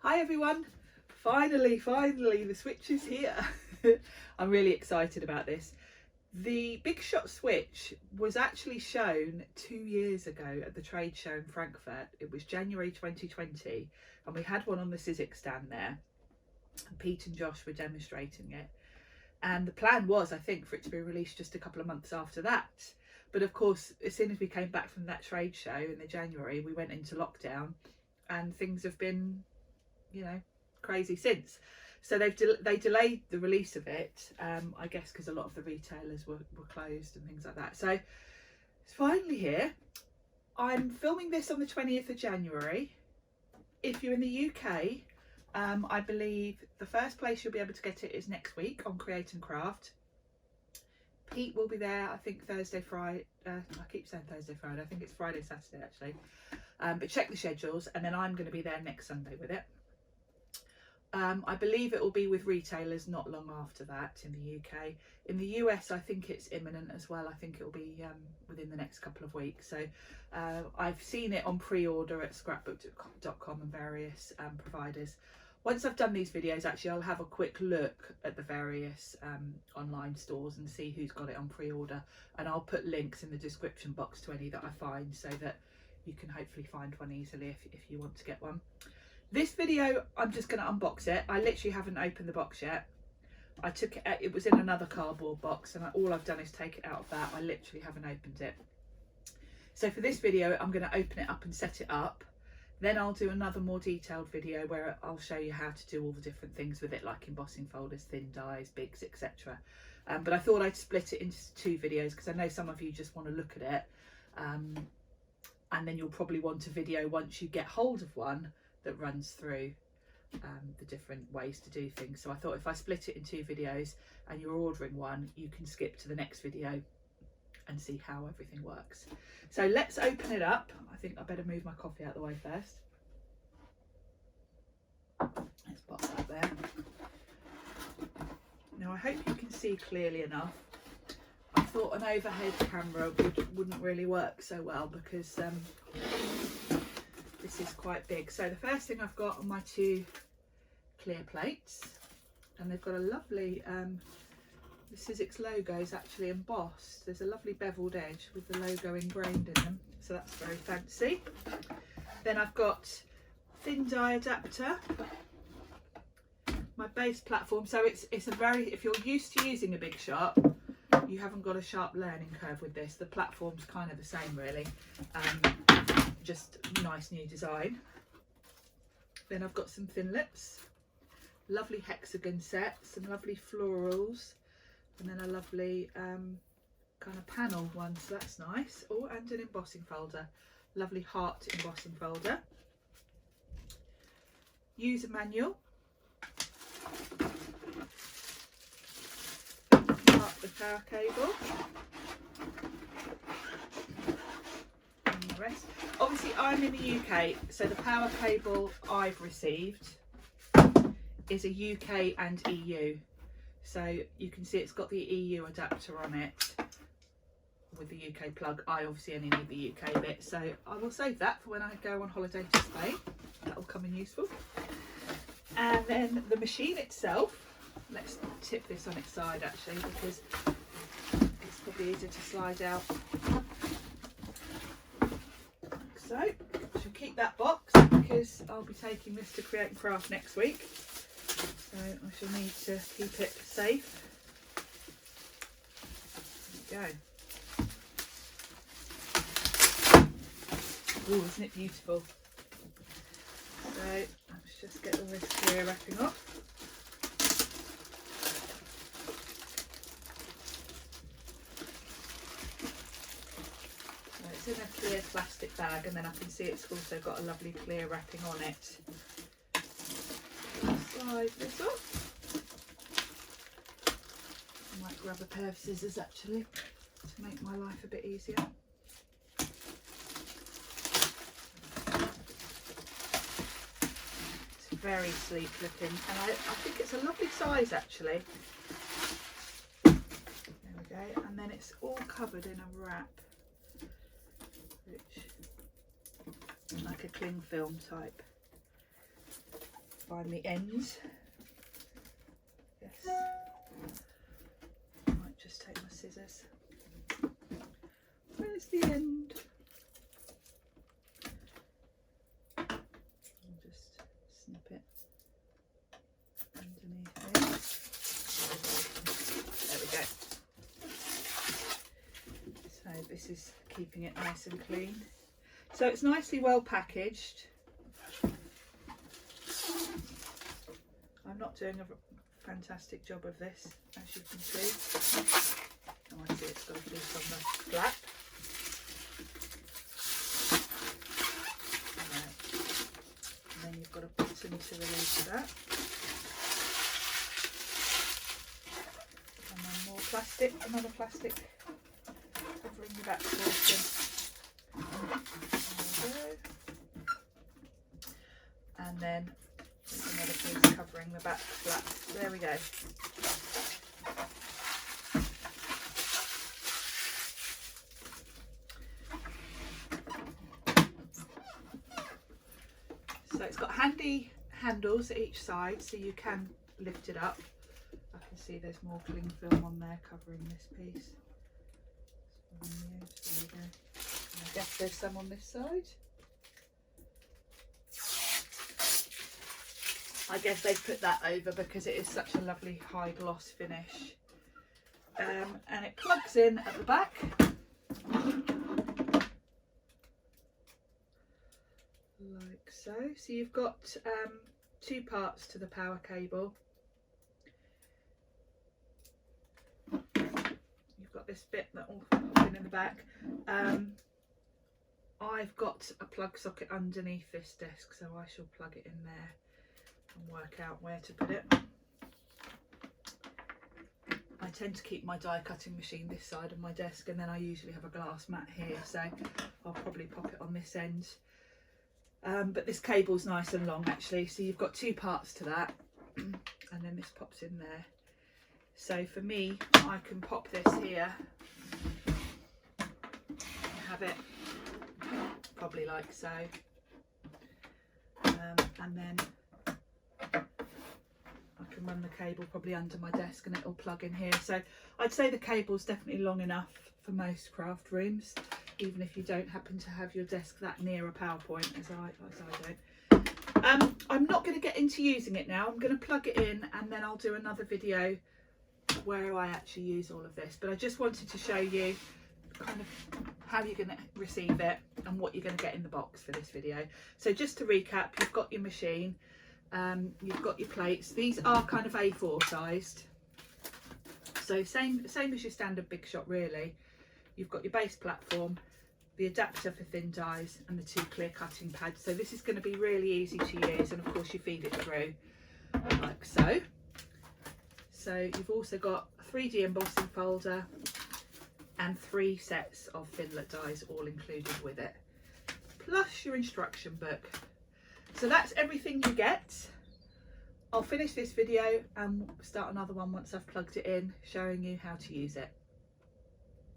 Hi everyone, finally the switch is here. I'm really excited about this. The Big Shot switch was actually shown 2 years ago at the trade show in Frankfurt. It was January 2020 and we had one on the Sizzix stand there, and Pete and Josh were demonstrating it, and the plan was, I think, for it to be released just a couple of months after that. But of course, as soon as we came back from that trade show in the January, we went into lockdown and things have been, you know, crazy since. So they delayed the release of it, I guess because a lot of the retailers were closed and things like that. So it's finally here. I'm filming this on the 20th of January. If you're in the UK, I believe the first place you'll be able to get it is next week on Create and Craft. Pete will be there, I think Thursday, Friday. I keep saying Thursday, Friday. I think it's Friday, Saturday actually. But check the schedules, and then I'm going to be there next Sunday with it. I believe it will be with retailers not long after that in the UK. In the US, I think it's imminent as well. I think it will be within the next couple of weeks. So I've seen it on pre-order at scrapbook.com and various providers. Once I've done these videos, actually, I'll have a quick look at the various online stores and see who's got it on pre-order. And I'll put links in the description box to any that I find, so that you can hopefully find one easily if you want to get one. This video, I'm just going to unbox it. I literally haven't opened the box yet. I took it, it was in another cardboard box, and all I've done is take it out of that. I literally haven't opened it. So for this video, I'm going to open it up and set it up. Then I'll do another more detailed video where I'll show you how to do all the different things with it, like embossing folders, thin dies, bigs, etc. But I thought I'd split it into 2 videos because I know some of you just want to look at it. And then you'll probably want a video once you get hold of one that runs through the different ways to do things. So I thought if I split it in 2 videos and you're ordering one, you can skip to the next video and see how everything works. So let's open it up. I think I better move my coffee out of the way first. Let's pop that there. Now I hope you can see clearly enough. I thought an overhead camera wouldn't really work so well because this is quite big. So the first thing I've got on my 2 clear plates, and they've got a lovely the Sizzix logo is actually embossed. There's a lovely beveled edge with the logo ingrained in them, so that's very fancy. Then I've got thin die adapter, my base platform. So it's a very, if you're used to using a Big Shot, you haven't got a sharp learning curve with this. The platform's kind of the same really, just nice new design. Then I've got some thin lips, lovely hexagon set, some lovely florals, and then a lovely kind of panel one, so that's nice. Oh, and an embossing folder, lovely heart embossing folder. User manual, the power cable, and the rest. Obviously I'm in the UK, so the power cable I've received is a UK and EU. So you can see it's got the EU adapter on it with the UK plug. I obviously only need the UK bit, so I will save that for when I go on holiday to Spain. That will come in useful. And then the machine itself, let's tip this on its side actually, because it's probably easier to slide out. Like so. I shall keep that box because I'll be taking this to Create and Craft next week. So I shall need to keep it safe. There we go. Oh, isn't it beautiful? So let's just get all this clear wrapping off. So it's in a clear plastic bag, and then I can see it's also got a lovely clear wrapping on it. Slide this off. I might grab a pair of scissors actually to make my life a bit easier. It's very sleek looking, and I think it's a lovely size actually. There we go, and then it's all covered in a wrap, which like a cling film type. find the ends. Yes. I might just take my scissors. Where's the end? I'll just snip it underneath here. There we go. So this is keeping it nice and clean. So it's nicely well packaged. I'm not doing a fantastic job of this, as you can see. Oh, I see it's got a piece on the flap. Right. And then you've got a button to release that. And then more plastic, another plastic covering the back portion. And then there's another piece covering the back flap. So there we go. So it's got handy handles at each side, so you can lift it up. I can see there's more cling film on there covering this piece. There we go. And I guess there's some on this side. I guess they've put that over because it is such a lovely high gloss finish. And it plugs in at the back. Like so. So you've got two parts to the power cable. You've got this bit that will pop in the back. I've got a plug socket underneath this desk, so I shall plug it in there and work out where to put it. I tend to keep my die cutting machine this side of my desk, and then I usually have a glass mat here, so I'll probably pop it on this end. But this cable's nice and long actually, so you've got two parts to that, and then this pops in there. So for me, I can pop this here and have it probably like so, and then I can run the cable probably under my desk and it'll plug in here. So I'd say the cable's definitely long enough for most craft rooms, even if you don't happen to have your desk that near a power point as I don't. I'm not going to get into using it now. I'm going to plug it in and then I'll do another video where I actually use all of this, but I just wanted to show you kind of how you're going to receive it and what you're going to get in the box for this video. So just to recap, you've got your machine, you've got your plates. These are kind of A4 sized, so same as your standard Big Shot really. You've got your base platform, the adapter for thin dies, and the two clear cutting pads. So this is going to be really easy to use, and of course you feed it through like so. So you've also got a 3D embossing folder and 3 sets of Finlet dies all included with it, plus your instruction book. So that's everything you get. I'll finish this video and start another one once I've plugged it in, showing you how to use it.